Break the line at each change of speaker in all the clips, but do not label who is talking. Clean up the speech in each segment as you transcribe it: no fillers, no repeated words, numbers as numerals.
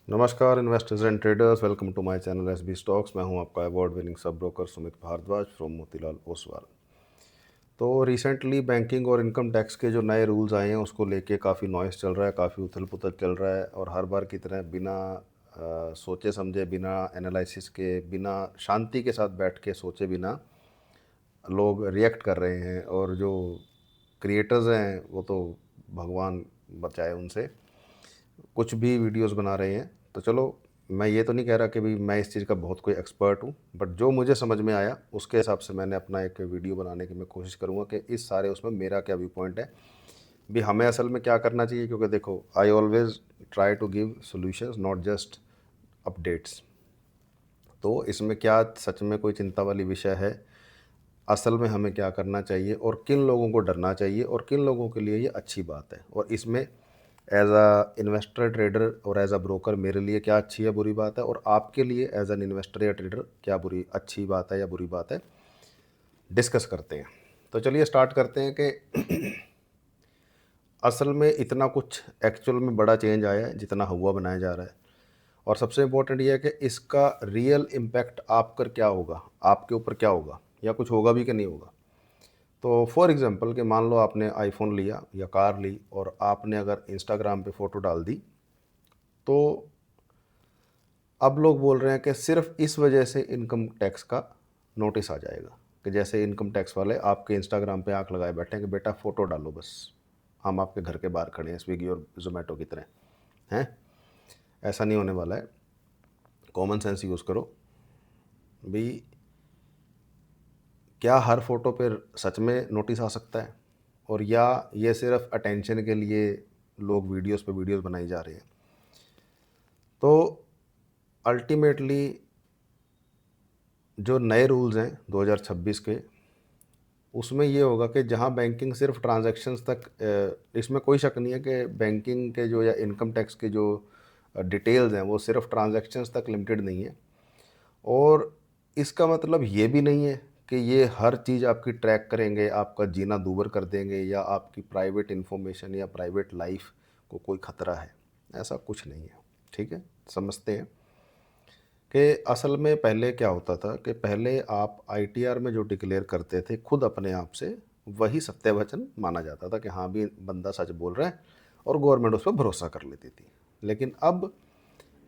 नमस्कार investors and traders, welcome to my channel SB stocks. मैं हूं आपका award winning sub broker Sumit Bhardwaj from Motilal Oswal. तो रिसेंटली बैंकिंग और इनकम टैक्स के जो नए रूल्स आए हैं उसको लेके काफ़ी नॉइस चल रहा है, काफ़ी उथल पुथल चल रहा है और हर बार की तरह बिना सोचे समझे, बिना एनालिसिस के, बिना शांति के साथ बैठ के सोचे बिना लोग रिएक्ट कर रहे हैं। और जो क्रिएटर्स हैं वो तो भगवान बचाए उनसे, कुछ भी वीडियोस बना रहे हैं। तो चलो, मैं ये तो नहीं कह रहा कि भाई मैं इस चीज़ का बहुत कोई एक्सपर्ट हूँ, बट जो मुझे समझ में आया उसके हिसाब से मैंने अपना एक वीडियो बनाने की मैं कोशिश करूँगा कि इस सारे उसमें मेरा क्या व्यू पॉइंट है, भी हमें असल में क्या करना चाहिए। क्योंकि देखो, I always try to give solutions, not just updates. तो इसमें क्या सच में कोई चिंता वाली विषय है, असल में हमें क्या करना चाहिए और किन लोगों को डरना चाहिए और किन लोगों के लिए ये अच्छी बात है, और इसमें एज अ इन्वेस्टर ट्रेडर और एज अ ब्रोकर मेरे लिए क्या अच्छी या बुरी बात है, और आपके लिए एज एन इन्वेस्टर या ट्रेडर क्या बुरी अच्छी बात है या बुरी बात है, डिस्कस करते हैं। तो चलिए स्टार्ट करते हैं कि असल में इतना कुछ एक्चुअल में बड़ा चेंज आया है जितना हुआ बनाया जा रहा है, और सबसे इम्पोर्टेंट ये है कि इसका रियल इम्पैक्ट आप कर क्या होगा, आपके ऊपर क्या होगा, या कुछ होगा भी कि नहीं होगा। तो फॉर एग्जांपल कि मान लो आपने आईफोन लिया या कार ली और आपने अगर इंस्टाग्राम पे फ़ोटो डाल दी, तो अब लोग बोल रहे हैं कि सिर्फ इस वजह से इनकम टैक्स का नोटिस आ जाएगा, कि जैसे इनकम टैक्स वाले आपके इंस्टाग्राम पे आंख लगाए बैठे हैं कि बेटा फ़ोटो डालो, बस हम आपके घर के बाहर खड़े हैं स्विगी और जोमेटो की तरह हैं। ऐसा नहीं होने वाला है। कॉमन सेंस यूज़ करो भी। क्या हर फोटो पर सच में नोटिस आ सकता है, और या ये सिर्फ अटेंशन के लिए लोग वीडियोस पे वीडियोस बनाई जा रहे हैं। तो अल्टीमेटली जो नए रूल्स हैं 2026 के, उसमें ये होगा कि जहां बैंकिंग सिर्फ ट्रांजैक्शंस तक, इसमें कोई शक नहीं है कि बैंकिंग के जो या इनकम टैक्स के जो डिटेल्स हैं वो सिर्फ ट्रांजैक्शंस तक लिमिटेड नहीं है। और इसका मतलब ये भी नहीं है कि ये हर चीज़ आपकी ट्रैक करेंगे, आपका जीना दूभर कर देंगे, या आपकी प्राइवेट इन्फॉर्मेशन या प्राइवेट लाइफ को कोई ख़तरा है। ऐसा कुछ नहीं है। ठीक है, समझते हैं कि असल में पहले क्या होता था कि पहले आप आईटीआर में जो डिक्लेयर करते थे खुद अपने आप से, वही सत्यवचन माना जाता था कि हाँ भी बंदा सच बोल रहा है, और गवर्नमेंट उस पर भरोसा कर लेती थी। लेकिन अब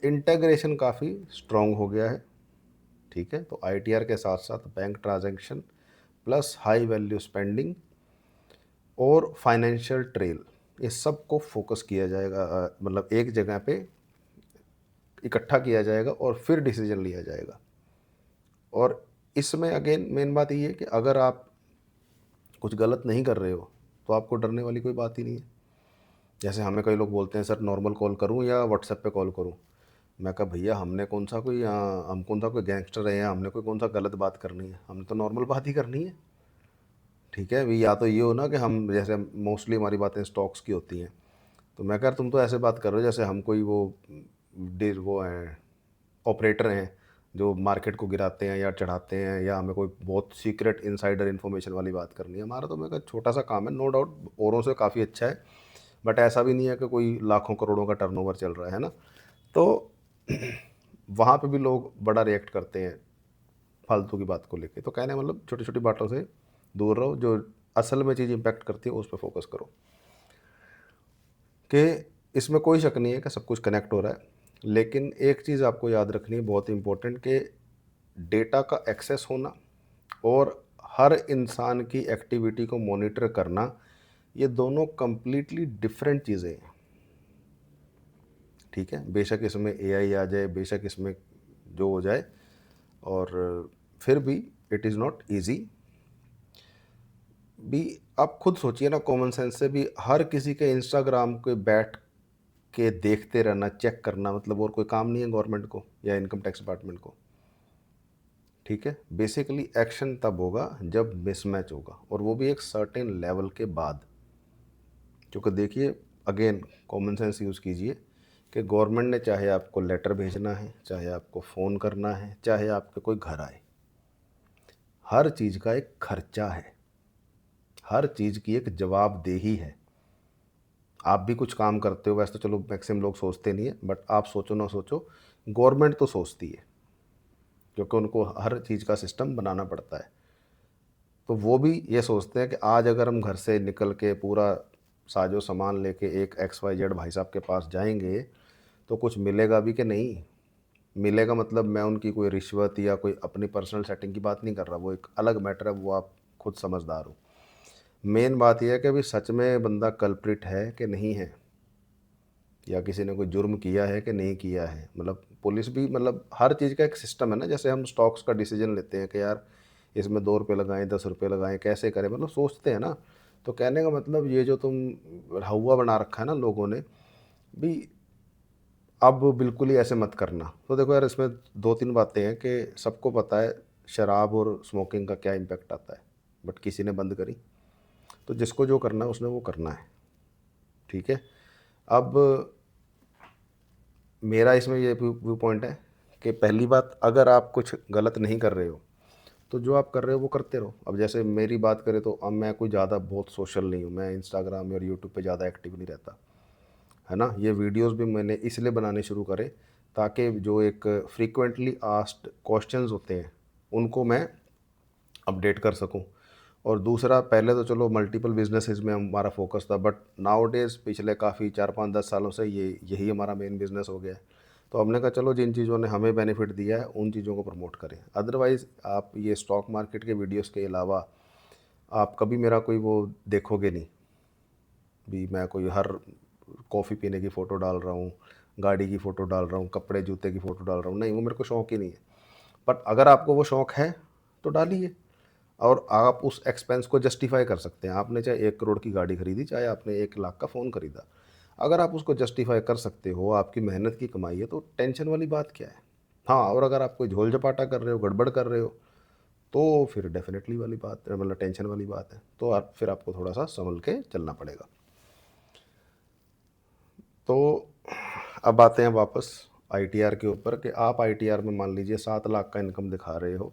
इंटीग्रेशन काफ़ी स्ट्रॉन्ग हो गया है। ठीक है, तो आईटीआर के साथ साथ bank transaction plus high value spending और फाइनेंशियल ट्रेल, ये सब को फोकस किया जाएगा, मतलब एक जगह पे इकट्ठा किया जाएगा और फिर डिसीजन लिया जाएगा। और इसमें अगेन मेन बात ये है कि अगर आप कुछ गलत नहीं कर रहे हो तो आपको डरने वाली कोई बात ही नहीं है। जैसे हमें कई लोग बोलते हैं सर नॉर्मल कॉल करूं या व्हाट्सएप पे कॉल करूं। मैं कहा भैया हमने कौन सा कोई हम कौन सा कोई गैंगस्टर है, या हमने कोई कौन सा गलत बात करनी है, हमने तो नॉर्मल बात ही करनी है। ठीक है, अभी या तो ये हो ना कि हम जैसे मोस्टली हमारी बातें स्टॉक्स की होती हैं, तो मैं कह रहा तुम तो ऐसे बात कर रहे हो जैसे हम कोई वो हैं, ऑपरेटर हैं जो मार्केट को गिराते हैं या चढ़ाते हैं, या हमें कोई बहुत सीक्रेट इनसाइडर इन्फॉर्मेशन वाली बात करनी है। हमारा तो मैं कहा छोटा सा काम है, नो डाउट औरों से काफ़ी अच्छा है, बट ऐसा भी नहीं है कि कोई लाखों करोड़ों का टर्नओवर चल रहा है ना। तो वहाँ पे भी लोग बड़ा रिएक्ट करते हैं फालतू की बात को लेके। तो कहने मतलब छोटी छोटी बातों से दूर रहो, जो असल में चीज़ इम्पैक्ट करती है उस पर फोकस करो। कि इसमें कोई शक नहीं है कि सब कुछ कनेक्ट हो रहा है, लेकिन एक चीज़ आपको याद रखनी है बहुत इंपॉर्टेंट, कि डेटा का एक्सेस होना और हर इंसान की एक्टिविटी को मॉनिटर करना, ये दोनों कंप्लीटली डिफरेंट चीज़ें हैं। ठीक है, बेशक इसमें एआई आ जाए, बेशक इसमें जो हो जाए, और फिर भी इट इज़ नॉट ईजी। भी आप खुद सोचिए ना, कॉमन सेंस से भी हर किसी के इंस्टाग्राम के बैठ के देखते रहना, चेक करना, मतलब और कोई काम नहीं है गवर्नमेंट को या इनकम टैक्स डिपार्टमेंट को। ठीक है, बेसिकली एक्शन तब होगा जब मिसमैच होगा, और वो भी एक सर्टेन लेवल के बाद। क्योंकि देखिए, अगेन कॉमन सेंस यूज़ कीजिए कि गवर्नमेंट ने चाहे आपको लेटर भेजना है, चाहे आपको फ़ोन करना है, चाहे आपके कोई घर आए, हर चीज़ का एक खर्चा है, हर चीज़ की एक जवाबदेही है। आप भी कुछ काम करते हो, वैसे तो चलो मैक्सिमम लोग सोचते नहीं है, बट आप सोचो ना सोचो, गवर्नमेंट तो सोचती है, क्योंकि उनको हर चीज़ का सिस्टम बनाना पड़ता है। तो वो भी ये सोचते हैं कि आज अगर हम घर से निकल के पूरा साजो सामान लेके एक XYZ भाई साहब के पास जाएंगे तो कुछ मिलेगा भी कि नहीं। मिलेगा मतलब मैं उनकी कोई रिश्वत या कोई अपनी पर्सनल सेटिंग की बात नहीं कर रहा, वो एक अलग मैटर है, वो आप खुद समझदार हो। मेन बात यह है कि अभी सच में बंदा कल्प्रिट है कि नहीं है, या किसी ने कोई जुर्म किया है कि नहीं किया है। मतलब पुलिस भी, मतलब हर चीज़ का एक सिस्टम है ना, जैसे हम स्टॉक्स का डिसीजन लेते हैं कि यार इसमें 2 रुपये लगाएं, 10 रुपये लगाएं, कैसे करें, मतलब सोचते हैं ना। तो कहने का मतलब ये जो तुम हवा बना रखा है ना लोगों ने भी, अब बिल्कुल ही ऐसे मत करना। तो देखो यार, इसमें दो तीन बातें हैं कि सबको पता है शराब और स्मोकिंग का क्या इम्पेक्ट आता है, बट किसी ने बंद करी। तो जिसको जो करना है उसने वो करना है, ठीक है। अब मेरा इसमें ये व्यू पॉइंट है कि पहली बात, अगर आप कुछ गलत नहीं कर रहे हो तो जो आप कर रहे हो वो करते रहो। अब जैसे मेरी बात करें तो अब मैं कोई ज़्यादा बहुत सोशल नहीं हूँ, मैं इंस्टाग्राम और यूट्यूब पे ज़्यादा एक्टिव नहीं रहता, है ना। ये वीडियोस भी मैंने इसलिए बनाने शुरू करे ताकि जो एक फ्रीक्वेंटली आस्क्ड क्वेश्चंस होते हैं उनको मैं अपडेट कर सकूं। और दूसरा, पहले तो चलो मल्टीपल बिजनेसेस में हमारा फोकस था, बट नाउ डेज़ पिछले काफ़ी 4 5 10 सालों से यही हमारा मेन बिज़नेस हो गया है। तो हमने कहा चलो जिन चीज़ों ने हमें बेनिफिट दिया है उन चीज़ों को प्रमोट करें। अदरवाइज़ आप ये स्टॉक मार्केट के वीडियोस के अलावा आप कभी मेरा कोई वो देखोगे नहीं, भी मैं कोई हर कॉफ़ी पीने की फ़ोटो डाल रहा हूँ, गाड़ी की फ़ोटो डाल रहा हूँ, कपड़े जूते की फ़ोटो डाल रहा हूँ, नहीं, वो मेरे को शौक ही नहीं है। बट अगर आपको वो शौक है तो डालिए, और आप उस एक्सपेंस को जस्टिफाई कर सकते हैं। आपने चाहे 1 करोड़ की गाड़ी खरीदी, चाहे आपने 1 लाख का फ़ोन खरीदा, अगर आप उसको जस्टिफाई कर सकते हो, आपकी मेहनत की कमाई है, तो टेंशन वाली बात क्या है। हाँ, और अगर आप कोई झोल झपाटा कर रहे हो, गड़बड़ कर रहे हो, तो फिर डेफिनेटली वाली बात है, मतलब टेंशन वाली बात है। तो आप फिर आपको थोड़ा सा संभल के चलना पड़ेगा। तो अब आते हैं वापस ITR के ऊपर, कि आप ITR में मान लीजिए 7 लाख का इनकम दिखा रहे हो,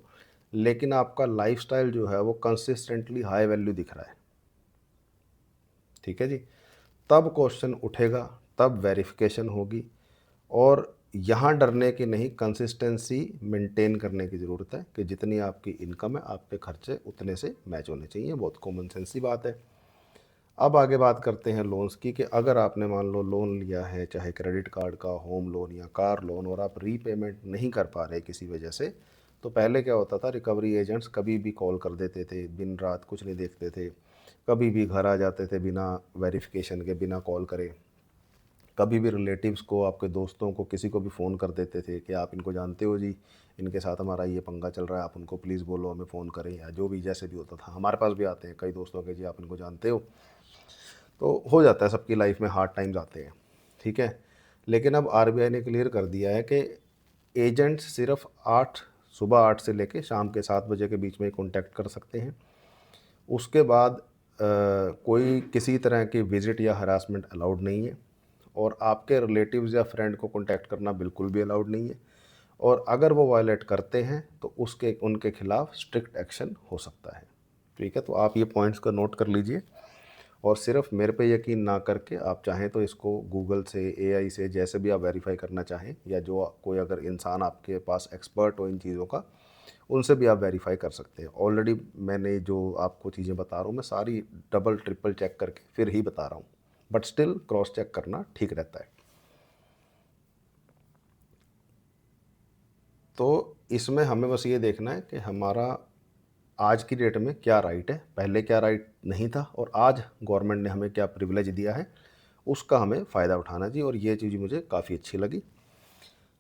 लेकिन आपका लाइफस्टाइल जो है वो कंसिस्टेंटली हाई वैल्यू दिख रहा है, ठीक है जी। तब क्वेश्चन उठेगा, तब वेरिफिकेशन होगी, और यहाँ डरने की नहीं, कंसिस्टेंसी मेंटेन करने की ज़रूरत है कि जितनी आपकी इनकम है आपके खर्चे उतने से मैच होने चाहिए। बहुत कॉमन सेंस सी बात है। अब आगे बात करते हैं लोन्स की, कि अगर आपने मान लो लोन लिया है, चाहे क्रेडिट कार्ड का, होम लोन या कार लोन, और आप रीपेमेंट नहीं कर पा रहे किसी वजह से, तो पहले क्या होता था, रिकवरी एजेंट्स कभी भी कॉल कर देते थे, दिन रात कुछ नहीं देखते थे, कभी भी घर आ जाते थे बिना वेरिफिकेशन के, बिना कॉल करे। कभी भी रिलेटिव्स को, आपके दोस्तों को, किसी को भी फ़ोन कर देते थे कि आप इनको जानते हो जी, इनके साथ हमारा ये पंगा चल रहा है, आप उनको प्लीज़ बोलो हमें फ़ोन करें, या जो भी जैसे भी होता था। हमारे पास भी आते हैं कई दोस्तों के, जी आप इनको जानते हो। तो हो जाता है, सबकी लाइफ में हार्ड टाइम्स आते हैं, ठीक है। लेकिन अब RBI ने क्लियर कर दिया है कि एजेंट सिर्फ 8 सुबह 8 से लेके शाम के 7 बजे के बीच में कॉन्टैक्ट कर सकते हैं। उसके बाद कोई किसी तरह की विज़िट या हरासमेंट अलाउड नहीं है, और आपके रिलेटिव्स या फ्रेंड को कॉन्टैक्ट करना बिल्कुल भी अलाउड नहीं है। और अगर वो वायलेट करते हैं तो उसके उनके खिलाफ स्ट्रिक्ट एक्शन हो सकता है, ठीक है। तो आप ये पॉइंट्स का नोट कर लीजिए, और सिर्फ मेरे पे यकीन ना करके आप चाहें तो इसको गूगल से, AI से, जैसे भी आप वेरीफाई करना चाहें, या जो कोई अगर इंसान आपके पास एक्सपर्ट हो इन चीज़ों का, उनसे भी आप वेरीफाई कर सकते हैं। ऑलरेडी मैंने जो आपको चीज़ें बता रहा हूँ, मैं सारी डबल ट्रिपल चेक करके फिर ही बता रहा हूँ, बट स्टिल क्रॉस चेक करना ठीक रहता है। तो इसमें हमें बस ये देखना है कि हमारा आज की डेट में क्या राइट है, पहले क्या राइट नहीं था, और आज गवर्नमेंट ने हमें क्या प्रिविलेज दिया है, उसका हमें फ़ायदा उठाना चाहिए। और ये चीज़ मुझे काफ़ी अच्छी लगी।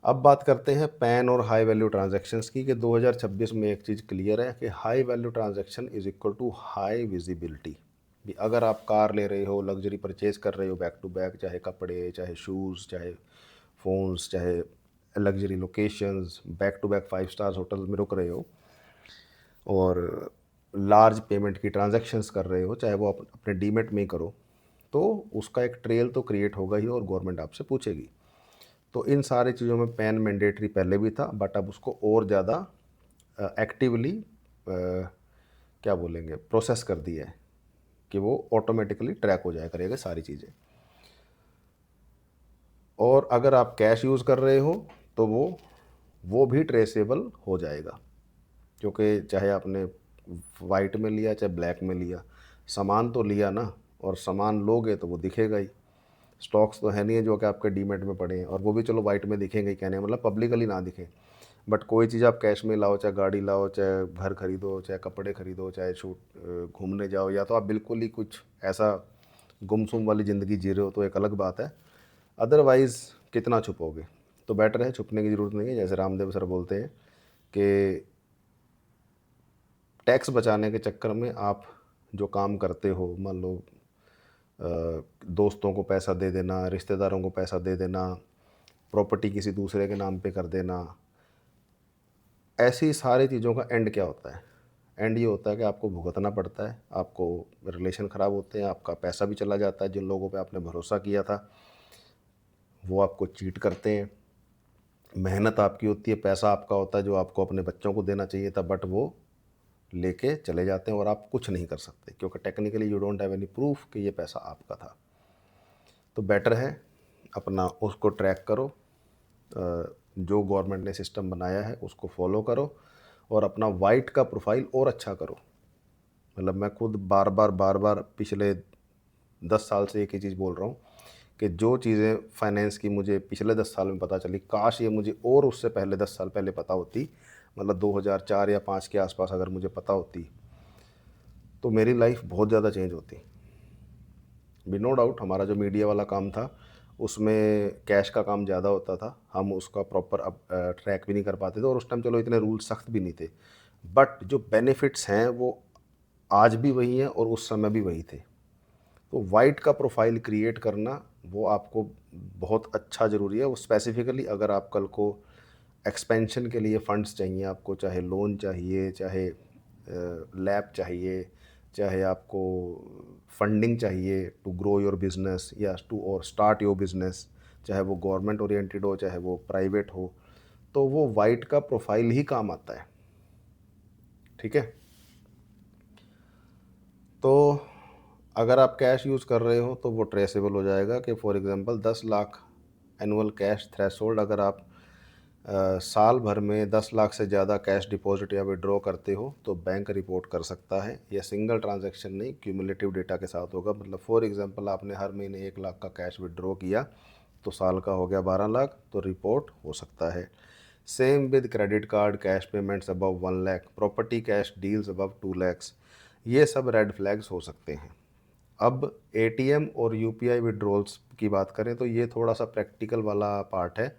अब बात करते हैं पैन और हाई वैल्यू ट्रांजैक्शंस की, कि 2026 में एक चीज़ क्लियर है कि high value transaction is equal to high visibility. भी अगर आप कार ले रहे हो, लग्जरी परचेज कर रहे हो बैक टू बैक, चाहे कपड़े, चाहे शूज़, चाहे फ़ोन्स, चाहे luxury locations, back to back 5 star hotel में रुक रहे हो, और लार्ज पेमेंट की ट्रांजैक्शंस कर रहे हो, चाहे वो अपने डीमेट में ही करो, तो उसका एक ट्रेल तो क्रिएट होगा ही, और गवर्नमेंट आपसे पूछेगी। तो इन सारी चीज़ों में पैन मैंडेटरी पहले भी था, बट अब उसको और ज़्यादा एक्टिवली क्या बोलेंगे, प्रोसेस कर दिया है, कि वो ऑटोमेटिकली ट्रैक हो जाया करेगा सारी चीज़ें। और अगर आप कैश यूज़ कर रहे हो तो वो भी ट्रेसेबल हो जाएगा, क्योंकि चाहे आपने वाइट में लिया चाहे ब्लैक में लिया, सामान तो लिया ना, और सामान लोगे तो वो दिखेगा ही। स्टॉक्स तो है नहीं है जो कि आपके डीमेट में पड़े हैं, और वो भी चलो वाइट में दिखेंगे ही, कहने मतलब पब्लिकली ना दिखें, बट कोई चीज़ आप कैश में लाओ, चाहे गाड़ी लाओ, चाहे घर खरीदो, चाहे कपड़े खरीदो, चाहे शूट घूमने जाओ, या तो आप बिल्कुल ही कुछ ऐसा गुमसुम वाली ज़िंदगी जी रहे हो तो एक अलग बात है, अदरवाइज़ कितना छुपोगे। तो बेटर है, छुपने की ज़रूरत नहीं है। जैसे रामदेव सर बोलते हैं कि टैक्स बचाने के चक्कर में आप जो काम करते हो, मान लो दोस्तों को पैसा दे देना, रिश्तेदारों को पैसा दे देना, प्रॉपर्टी किसी दूसरे के नाम पे कर देना, ऐसी सारी चीज़ों का एंड क्या होता है? एंड ये होता है कि आपको भुगतना पड़ता है, आपको रिलेशन ख़राब होते हैं, आपका पैसा भी चला जाता है, जिन लोगों पे आपने भरोसा किया था वो आपको चीट करते हैं, मेहनत आपकी होती है, पैसा आपका होता है जो आपको अपने बच्चों को देना चाहिए था, बट वो लेके चले जाते हैं और आप कुछ नहीं कर सकते, क्योंकि technically you don't have any proof कि ये पैसा आपका था। तो बेटर है अपना उसको ट्रैक करो, जो गवर्नमेंट ने सिस्टम बनाया है उसको फॉलो करो, और अपना वाइट का प्रोफाइल और अच्छा करो। मतलब मैं खुद बार बार पिछले 10 साल से एक ही चीज़ बोल रहा हूँ कि जो चीज़ें फाइनेंस की मुझे पिछले 10 साल में पता चली, काश ये मुझे और उससे पहले 10 साल पहले पता होती, मतलब 2004 या 5 के आसपास अगर मुझे पता होती तो मेरी लाइफ बहुत ज़्यादा चेंज होती। भी नो डाउट हमारा जो मीडिया वाला काम था उसमें कैश का काम ज़्यादा होता था, हम उसका प्रॉपर अब ट्रैक भी नहीं कर पाते थे, और उस टाइम चलो इतने रूल सख्त भी नहीं थे, बट जो बेनिफिट्स हैं वो आज भी वही हैं और उस समय भी वही थे। तो वाइट का प्रोफाइल क्रिएट करना वो आपको बहुत अच्छा ज़रूरी है। वो स्पेसिफिकली अगर आप कल को एक्सपेंशन के लिए फ़ंड्स चाहिए, आपको चाहे लोन चाहिए, चाहे लैब चाहिए, चाहे आपको फंडिंग चाहिए टू ग्रो योर बिजनेस या टू और स्टार्ट योर बिजनेस, चाहे वो गवर्नमेंट ओरिएंटेड हो चाहे वो प्राइवेट हो, तो वो वाइट का प्रोफाइल ही काम आता है। ठीक है, तो अगर आप कैश यूज़ कर रहे हो तो वो ट्रेसेबल हो जाएगा कि for example 10 lakh annual cash threshold, अगर आप साल भर में 10 लाख से ज़्यादा कैश डिपॉजिट या विड्रॉ करते हो तो बैंक रिपोर्ट कर सकता है। यह सिंगल ट्रांजैक्शन नहीं, क्यूमुलेटिव डेटा के साथ होगा। मतलब फॉर एग्जांपल आपने हर महीने 1 लाख का कैश विड्रॉ किया तो साल का हो गया 12 लाख, तो रिपोर्ट हो सकता है। Same with credit card cash payments above 1 lakh, property cash deals above 2 lakhs, ये सब रेड फ्लैग्स हो सकते हैं। अब एटीएम और यूपीआई विड्रॉल्स की बात करें तो ये थोड़ा सा प्रैक्टिकल वाला पार्ट है।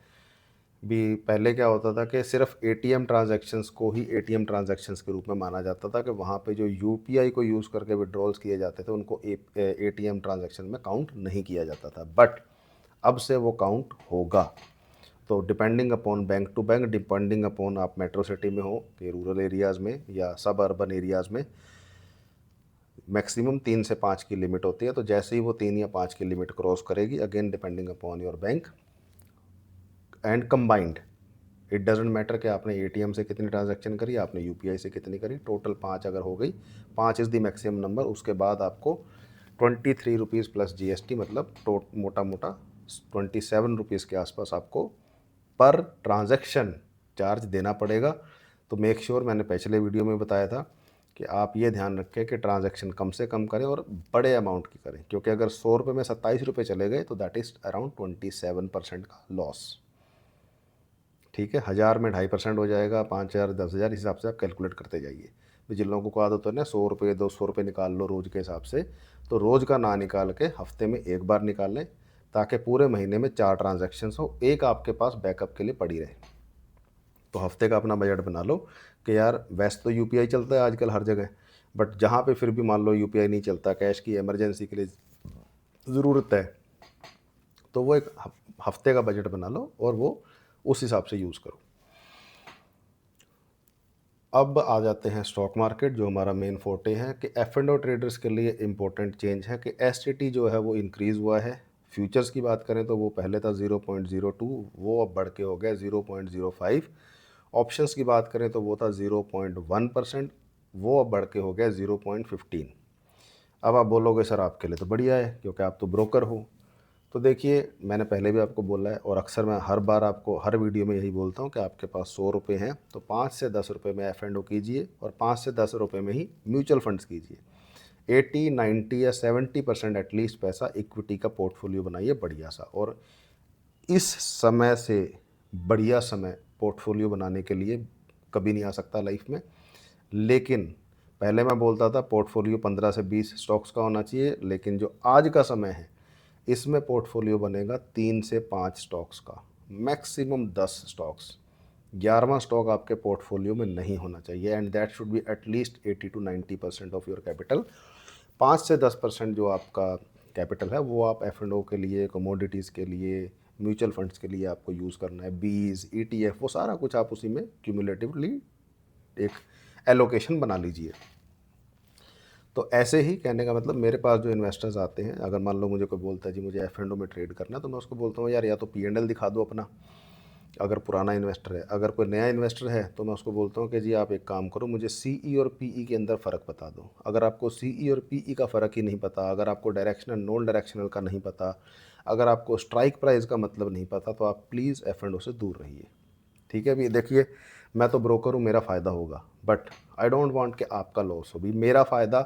भी पहले क्या होता था कि सिर्फ एटीएम ट्रांजैक्शंस को ही एटीएम ट्रांजैक्शंस के रूप में माना जाता था, कि वहाँ पे जो यूपीआई को यूज़ करके विड्रॉल्स किए जाते थे उनको एटीएम ट्रांजैक्शन में काउंट नहीं किया जाता था, बट अब से वो काउंट होगा। तो depending upon bank to bank, depending upon आप मेट्रो सिटी में हो कि रूरल एरियाज़ में या सब अर्बन एरियाज़ में, मैक्सिमम 3 से 5 की लिमिट होती है। तो जैसे ही वो 3 या 5 की लिमिट क्रॉस करेगी, again depending upon your bank and combined, it doesn't matter कि आपने एटीएम से कितनी ट्रांजैक्शन करी, आपने यूपीआई से कितनी करी, टोटल 5 अगर हो गई, 5 इज़ द मैक्सिमम नंबर। उसके बाद आपको 23 रुपीज़ प्लस जीएसटी, मतलब मोटा मोटा 27 रुपीज़ के आसपास आपको पर ट्रांजैक्शन चार्ज देना पड़ेगा। तो मेक श्योर, मैंने पिछले वीडियो में बताया था कि आप ये ध्यान रखें कि ट्रांजैक्शन कम से कम करें और बड़े अमाउंट की करें, क्योंकि अगर 100 रुपये में 27 रुपये चले गए तो दैट इज़ अराउंड 27% का लॉस। ठीक है, 1000 में 2.5% हो जाएगा, 5000 10,000, इस हिसाब से आप कैलकुलेट करते जाइए। तो जिन लोगों को आदत है ना 100 रुपये 200 रुपये निकाल लो रोज़ के हिसाब से, तो रोज़ का ना निकाल के हफ्ते में एक बार निकाल लें, ताकि पूरे महीने में 4 ट्रांजैक्शंस हो, एक आपके पास बैकअप के लिए पड़ी रहे। तो हफ्ते का अपना बजट बना लो कि यार वैसे तो यूपीआई चलता है आजकल हर जगह, बट जहाँ पे फिर भी मान लो यूपीआई नहीं चलता, कैश की इमरजेंसी के लिए ज़रूरत है, तो वो एक हफ्ते का बजट बना लो और वो उस हिसाब से यूज़ करो। अब आ जाते हैं स्टॉक मार्केट, जो हमारा मेन फोर्टे है, कि एफ एंड ओ ट्रेडर्स के लिए इम्पोर्टेंट चेंज है कि एसटीटी जो है वो इंक्रीज़ हुआ है। फ्यूचर्स की बात करें तो वो पहले था 0.02, वो अब बढ़ के हो गया 0.05। ऑप्शंस की बात करें तो वो था 0.1%, वो अब बढ़ के हो गया 0.15। अब आप बोलोगे सर आपके लिए तो बढ़िया है क्योंकि आप तो ब्रोकर हो, तो देखिए, मैंने पहले भी आपको बोला है और अक्सर मैं हर बार आपको हर वीडियो में यही बोलता हूँ कि आपके पास 100 रुपये हैं तो 5 से 10 रुपये में F&O कीजिए और 5 से 10 रुपये में ही म्यूचुअल फंड्स कीजिए। 80, 90 या 70% एटलीस्ट पैसा इक्विटी का पोर्टफोलियो बनाइए बढ़िया सा। और इस समय से बढ़िया समय पोर्टफोलियो बनाने के लिए कभी नहीं आ सकता लाइफ में। लेकिन पहले मैं बोलता था पोर्टफोलियो 15 से 20 स्टॉक्स का होना चाहिए, लेकिन जो आज का समय है इसमें पोर्टफोलियो बनेगा 3 से 5 स्टॉक्स का, मैक्सिमम 10 स्टॉक्स। 11वां स्टॉक आपके पोर्टफोलियो में नहीं होना चाहिए and that should be at least 80 to 90% of your capital. 5 से 10% जो आपका कैपिटल है वो आप F&O के लिए, कमोडिटीज़ के लिए, म्यूचुअल फंड्स के लिए आपको यूज़ करना है। बीज, ETF, वो सारा कुछ आप उसी में क्यूमुलेटिवली एक एलोकेशन बना लीजिए। तो ऐसे ही कहने का मतलब, मेरे पास जो इन्वेस्टर्स आते हैं, अगर मान लो मुझे कोई बोलता है जी मुझे F&O में ट्रेड करना है, तो मैं उसको बोलता हूँ यार या तो P&L दिखा दो अपना, अगर पुराना इन्वेस्टर है। अगर कोई नया इन्वेस्टर है तो मैं उसको बोलता हूँ कि जी आप एक काम करो, मुझे CE और PE के अंदर फ़र्क बता दो। अगर आपको CE और PE का फ़र्क ही नहीं पता, अगर आपको डायरेक्शनल नॉन डायरेक्शनल का नहीं पता, अगर आपको स्ट्राइक प्राइस का मतलब नहीं पता, तो आप प्लीज़ F&O से दूर रहिए। ठीक है भी। देखिए, मैं तो ब्रोकर हूँ, मेरा फ़ायदा होगा, बट आई डोंट वांट कि आपका लॉस हो। भी मेरा फ़ायदा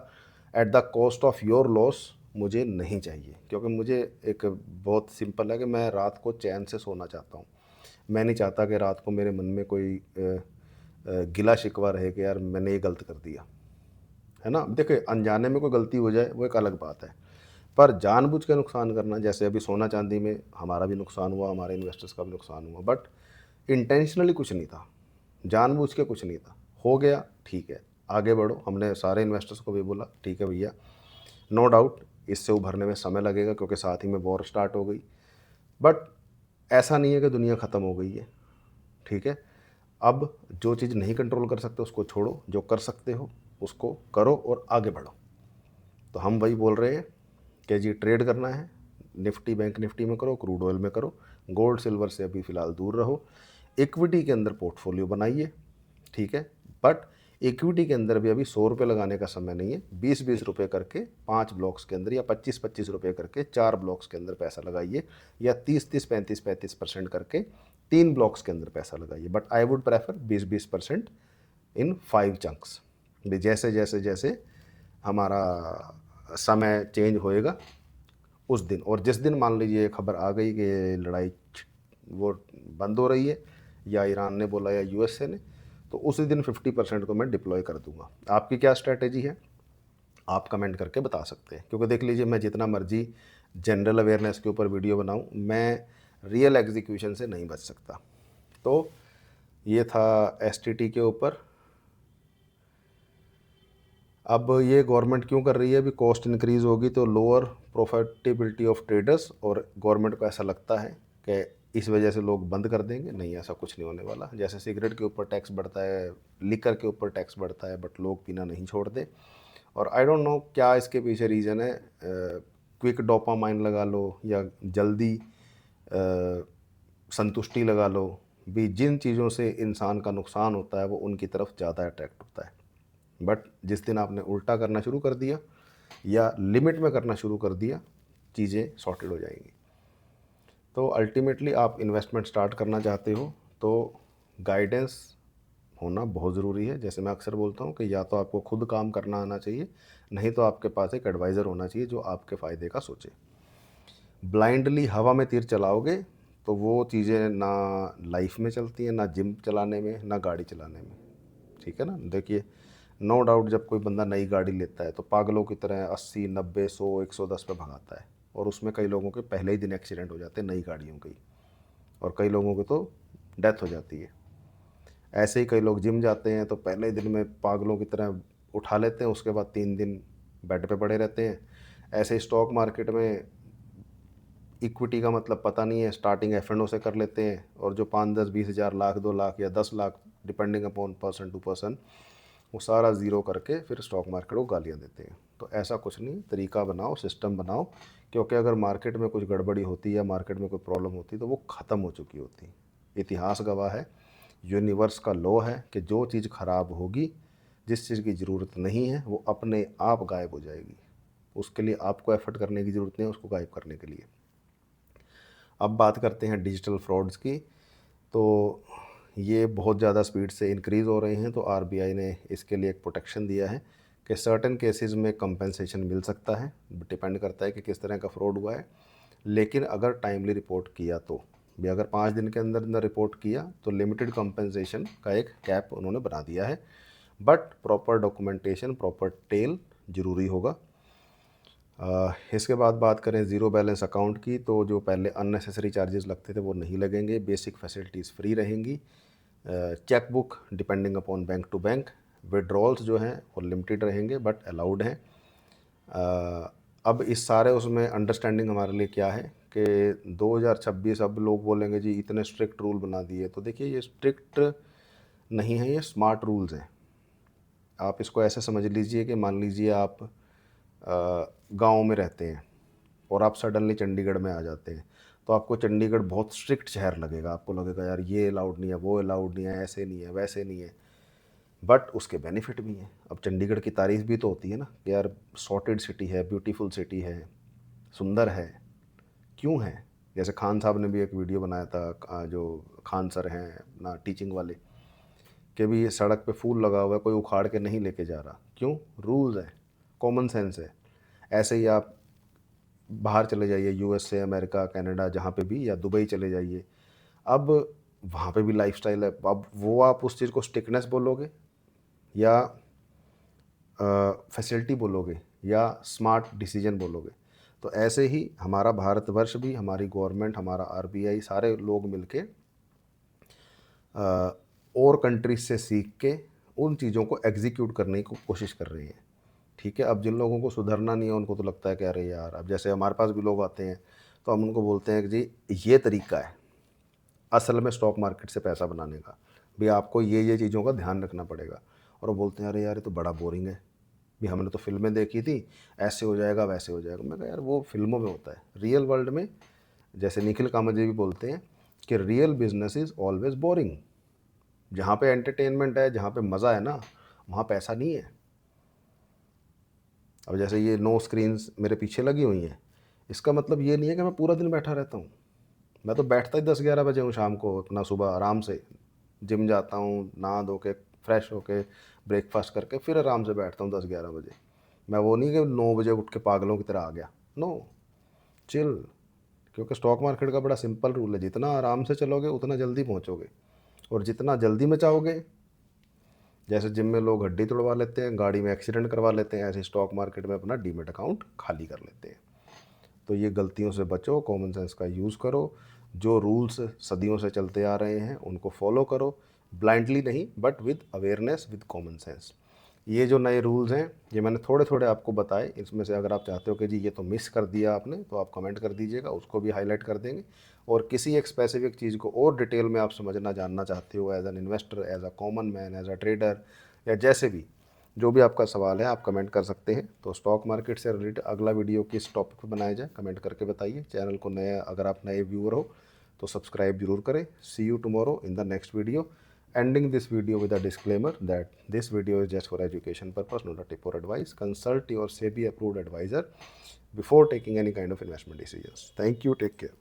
at the cost of your loss मुझे नहीं चाहिए, क्योंकि मुझे एक बहुत सिंपल है कि मैं रात को चैन से सोना चाहता हूँ। मैं नहीं चाहता कि रात को मेरे मन में कोई गिला शिकवा रहे कि यार मैंने ये गलत कर दिया, है ना। देखिए, अनजाने में कोई गलती हो जाए वो एक अलग बात है, पर जानबूझ के नुकसान करना, जैसे अभी सोना चांदी में हमारा भी नुकसान हुआ, हमारे इन्वेस्टर्स का भी नुकसान हुआ, बट इंटेंशनली कुछ नहीं था, जानबूझ के कुछ नहीं था। हो गया, ठीक है, आगे बढ़ो। हमने सारे इन्वेस्टर्स को भी बोला ठीक है भैया, नो डाउट इससे उभरने में समय लगेगा क्योंकि साथ ही में वॉर स्टार्ट हो गई, बट ऐसा नहीं है कि दुनिया ख़त्म हो गई है। ठीक है, अब जो चीज़ नहीं कंट्रोल कर सकते उसको छोड़ो, जो कर सकते हो उसको करो और आगे बढ़ो। तो हम वही बोल रहे हैं कि जी ट्रेड करना है, निफ्टी बैंक निफ्टी में करो, क्रूड ऑयल में करो, गोल्ड सिल्वर से अभी फ़िलहाल दूर रहो, इक्विटी के अंदर पोर्टफोलियो बनाइए। ठीक है, बट इक्विटी के अंदर भी अभी 100 रुपये लगाने का समय नहीं है। 20-20 रुपये करके 5 ब्लॉक्स के अंदर, या 25-25 रुपये करके 4 ब्लॉक्स के अंदर पैसा लगाइए, या 30-30, 35-35% करके 3 ब्लॉक्स के अंदर पैसा लगाइए। But I would prefer 20-20% in 5 chunks. जैसे जैसे जैसे हमारा समय चेंज होएगा उस दिन, और जिस दिन मान लीजिए खबर आ गई कि लड़ाई वो बंद हो रही है, या ईरान ने बोला या USA ने, तो उसी दिन 50% को मैं डिप्लॉय कर दूंगा। आपकी क्या स्ट्रैटेजी है आप कमेंट करके बता सकते हैं, क्योंकि देख लीजिए मैं जितना मर्जी जनरल अवेयरनेस के ऊपर वीडियो बनाऊं, मैं रियल एग्जीक्यूशन से नहीं बच सकता। तो ये था STT के ऊपर। अब ये गवर्नमेंट क्यों कर रही है, अभी कॉस्ट इंक्रीज़ होगी तो लोअर प्रॉफिटेबिलिटी ऑफ ट्रेडर्स, और गवर्नमेंट को ऐसा लगता है कि इस वजह से लोग बंद कर देंगे। नहीं, ऐसा कुछ नहीं होने वाला। जैसे सिगरेट के ऊपर टैक्स बढ़ता है, लिकर के ऊपर टैक्स बढ़ता है, बट लोग पीना नहीं छोड़ते। और आई डोंट नो क्या इसके पीछे रीज़न है, क्विक डोपामाइन लगा लो या जल्दी संतुष्टि लगा लो, भी जिन चीज़ों से इंसान का नुकसान होता है वो उनकी तरफ ज़्यादा अट्रैक्ट होता है। बट जिस दिन आपने उल्टा करना शुरू कर दिया या लिमिट में करना शुरू कर दिया, चीज़ें सॉर्टेड हो जाएंगी। तो अल्टीमेटली आप इन्वेस्टमेंट स्टार्ट करना चाहते हो तो गाइडेंस होना बहुत ज़रूरी है। जैसे मैं अक्सर बोलता हूँ कि या तो आपको खुद काम करना आना चाहिए, नहीं तो आपके पास एक एडवाइज़र होना चाहिए जो आपके फ़ायदे का सोचे। ब्लाइंडली हवा में तीर चलाओगे तो वो चीज़ें ना लाइफ में चलती हैं, ना जिम चलाने में, ना गाड़ी चलाने में। ठीक है ना। देखिए, नो डाउट जब कोई बंदा नई गाड़ी लेता है तो पागलों की तरह 80, 90, 100, 110 पे भगाता है, और उसमें कई लोगों के पहले ही दिन एक्सीडेंट हो जाते हैं नई गाड़ियों के ही, और कई लोगों की तो डेथ हो जाती है। ऐसे ही कई लोग जिम जाते हैं तो पहले ही दिन में पागलों की तरह उठा लेते हैं, उसके बाद 3 दिन बेड पे पड़े रहते हैं। ऐसे ही स्टॉक मार्केट में इक्विटी का मतलब पता नहीं है, स्टार्टिंग F&O से कर लेते हैं, और जो 5, 10, 20 हज़ार, लाख, 2 लाख या 10 lakh depending upon person to person, वो सारा ज़ीरो करके फिर स्टॉक मार्केट को गालियाँ देते हैं। तो ऐसा कुछ नहीं, तरीका बनाओ, सिस्टम बनाओ, क्योंकि अगर मार्केट में कुछ गड़बड़ी होती या मार्केट में कोई प्रॉब्लम होती तो वो ख़त्म हो चुकी होती। इतिहास गवाह है, यूनिवर्स का लॉ है कि जो चीज़ ख़राब होगी, जिस चीज़ की ज़रूरत नहीं है, वो अपने आप गायब हो जाएगी। उसके लिए आपको एफर्ट करने की ज़रूरत नहीं है उसको गायब करने के लिए। अब बात करते हैं डिजिटल फ्रॉड्स की। तो ये बहुत ज़्यादा स्पीड से इंक्रीज़ हो रहे हैं, तो आरबीआई ने इसके लिए एक प्रोटेक्शन दिया है कि सर्टेन केसेस में कंपनसेशन मिल सकता है, डिपेंड करता है कि किस तरह का फ्रॉड हुआ है। लेकिन अगर टाइमली रिपोर्ट किया तो भी, अगर 5 दिन के अंदर अंदर रिपोर्ट किया तो लिमिटेड कंपनसेशन का एक कैप उन्होंने बना दिया है। बट प्रॉपर डॉक्यूमेंटेशन, प्रॉपर टेल ज़रूरी होगा। इसके बाद बात करें ज़ीरो बैलेंस अकाउंट की, तो जो पहले अननेसेसरी चार्जेस लगते थे वो नहीं लगेंगे, बेसिक फैसिलिटीज़ फ्री रहेंगी। Cheque book depending upon bank to bank, withdrawals जो हैं वो लिमिटेड रहेंगे बट अलाउड हैं। अब इस सारे उसमें अंडरस्टैंडिंग हमारे लिए क्या है कि 2026 अब लोग बोलेंगे जी इतने स्ट्रिक्ट रूल बना दिए, तो देखिए ये स्ट्रिक्ट नहीं है, ये स्मार्ट रूल्स हैं। आप इसको ऐसे समझ लीजिए कि मान लीजिए आप गांव में रहते हैं और आप सडनली चंडीगढ़ में आ जाते हैं, तो आपको चंडीगढ़ बहुत स्ट्रिक्ट शहर लगेगा, आपको लगेगा यार ये अलाउड नहीं है, वो अलाउड नहीं है, ऐसे नहीं है, वैसे नहीं है। बट उसके बेनिफिट भी हैं। अब चंडीगढ़ की तारीफ भी तो होती है ना कि यार सॉर्टेड सिटी है, ब्यूटीफुल सिटी है, सुंदर है। क्यों है? जैसे खान साहब ने भी एक वीडियो बनाया था, जो खान सर हैं ना टीचिंग वाले, कि भी ये सड़क पे फूल लगा हुआ है, कोई उखाड़ के नहीं लेके जा रहा। क्यों? रूल्स है, कॉमन सेंस है। ऐसे ही आप बाहर चले जाइए, यूएसए, अमेरिका, कनाडा, जहाँ पे भी, या दुबई चले जाइए, अब वहाँ पे भी लाइफस्टाइल है। अब वो आप उस चीज़ को स्टिकनेस बोलोगे या फैसिलिटी बोलोगे या स्मार्ट डिसीजन बोलोगे? तो ऐसे ही हमारा भारतवर्ष भी, हमारी गवर्नमेंट, हमारा आरबीआई, सारे लोग मिलके और कंट्रीज से सीख के उन चीज़ों को एग्जीक्यूट करने की कोशिश कर रही हैं। ठीक है, अब जिन लोगों को सुधरना नहीं है उनको तो लगता है कि अरे यार, अब जैसे हमारे पास भी लोग आते हैं तो हम उनको बोलते हैं कि जी ये तरीका है असल में स्टॉक मार्केट से पैसा बनाने का, भी आपको ये चीज़ों का ध्यान रखना पड़ेगा। और वो बोलते हैं अरे यार ये तो बड़ा बोरिंग है, भी हमने तो फिल्में देखी थी, ऐसे हो जाएगा वैसे हो जाएगा। मैं कहा यार वो फिल्मों में होता है, रियल वर्ल्ड में, जैसे निखिल कामत जी भी बोलते हैं कि real business is always boring. जहाँ पे एंटरटेनमेंट है, जहाँ पे मज़ा है ना, वहाँ पैसा नहीं है। अब जैसे ये नो स्क्रीन्स मेरे पीछे लगी हुई हैं, इसका मतलब ये नहीं है कि मैं पूरा दिन बैठा रहता हूँ। मैं तो बैठता ही 10-11 बजे हूँ शाम को, अपना सुबह आराम से जिम जाता हूँ, नहा धो के फ्रेश होके ब्रेकफास्ट करके फिर आराम से बैठता हूँ 10-11 बजे। मैं वो नहीं कि 9 बजे उठ के पागलों की तरह आ गया, नो, चिल। क्योंकि स्टॉक मार्केट का बड़ा सिंपल रूल है, जितना आराम से चलोगे उतना जल्दी पहुँचोगे, और जितना जल्दी में चाहोगे, जैसे जिम में लोग हड्डी तोड़वा लेते हैं, गाड़ी में एक्सीडेंट करवा लेते हैं, ऐसे स्टॉक मार्केट में अपना डीमेट अकाउंट खाली कर लेते हैं। तो ये गलतियों से बचो, कॉमन सेंस का यूज़ करो, जो रूल्स सदियों से चलते आ रहे हैं उनको फॉलो करो, ब्लाइंडली नहीं but with awareness, with common sense. ये जो नए रूल्स हैं ये मैंने थोड़े थोड़े आपको बताए, इसमें से अगर आप चाहते हो कि जी ये तो मिस कर दिया आपने, तो आप कमेंट कर दीजिएगा, उसको भी हाईलाइट कर देंगे। और किसी एक स्पेसिफिक चीज़ को और डिटेल में आप समझना जानना चाहते हो, as an investor, as a common man, as a trader, या जैसे भी, जो भी आपका सवाल है आप कमेंट कर सकते हैं। तो स्टॉक मार्केट से रिलेटेड अगला वीडियो किस टॉपिक पर बनाया जाए कमेंट करके बताइए। चैनल को नया, अगर आप नए व्यूअर हो तो सब्सक्राइब जरूर करें। See you tomorrow in the next video. Ending this video with a disclaimer that this video is just for education purpose, not a tip or advice. Consult your SEBI approved advisor before taking any kind of investment decisions. Thank you. Take care.